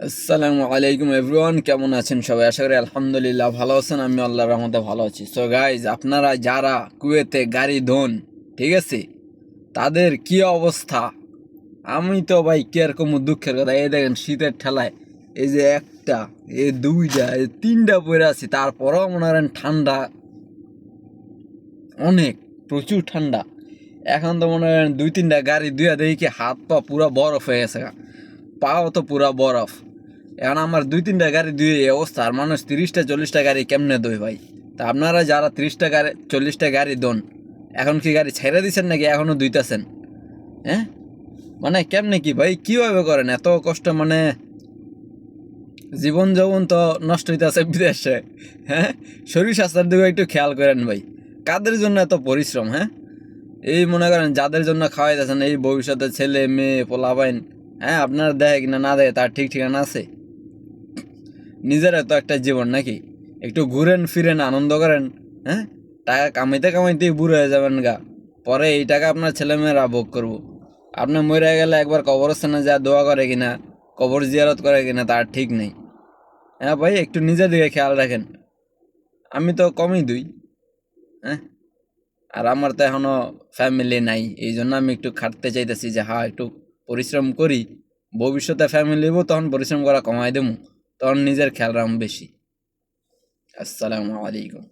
আসসালামু আলাইকুম এভরিওয়ান, কেমন আছেন সবাই? আশা করি আলহামদুলিল্লাহ ভালো আছেন। আমি আল্লাহর রহমতে ভালো আছি। সো গাইজ, আপনারা যারা কুয়েতে গাড়ি ধোন, ঠিক আছে, তাদের কি অবস্থা? আমি তো ভাই কি রকম দুঃখের কথা, এই দেখেন শীতের ঠেলায় এই যে একটা, এই দুইটা, এই তিনটা পরে আছি, তারপরেও মনে করেন ঠান্ডা অনেক, প্রচুর ঠান্ডা। এখন তো মনে করেন দুই তিনটা গাড়ি দুইয়া দেখি কি হাত পা পুরা বরফ হয়ে গেছে, পাও তো পুরা বরফ। এখন আমার দুই তিনটা গাড়ি দুই এই অবস্থা, আর মানুষ 30টা 40টা গাড়ি কেমনে দোয় ভাই? তা আপনারা যারা 30টা 40টা গাড়ি দোন, এখন কি গাড়ি ছেড়ে দিচ্ছেন নাকি এখনো দুইতাছেন? হ্যাঁ, মানে কেমনে কি ভাই, কিভাবে করেন এত কষ্ট? মানে জীবন যৌবন তো নষ্ট হইতেছে বিদেশে। হ্যাঁ, শরীর স্বাস্থ্যের দিকে একটু খেয়াল করেন ভাই। কাদের জন্য এত পরিশ্রম? হ্যাঁ, এই মনে করেন যাদের জন্য খাওয়াইতেছেন, এই ভবিষ্যতে ছেলে মেয়ে পোলাপাইন, হ্যাঁ, আপনার দেয় কিনা না দেয় তার ঠিক ঠিকানা আছে? নিজের তো একটা জীবন নাকি? একটু ঘুরেন ফিরেন, আনন্দ করেন। হ্যাঁ, টাকা কামাইতে কামাইতেই বুড়ো হয়ে যাবেন গা। পরে এই টাকা আপনার ছেলেমেয়েরা ভোগ করবো। আপনি মরে গেলে একবার কবরস্থানে যা দোয়া করে কিনা, কবর জিয়ারত করে কিনা তার ঠিক নেই। হ্যাঁ ভাই, একটু নিজের দিকে খেয়াল রাখেন। আমি তো কমই দুই। হ্যাঁ, আর আমার তো এখনো ফ্যামিলি নাই, এই জন্য আমি একটু খাটতে চাইতেছি যে হ্যাঁ একটু পরিশ্রম করি। ভবিষ্যতে ফ্যামিলি হইব, তখন পরিশ্রম করা কমাই দেবো, তখন নিজের খেয়াল রাখবো বেশি। আসসালামু আলাইকুম।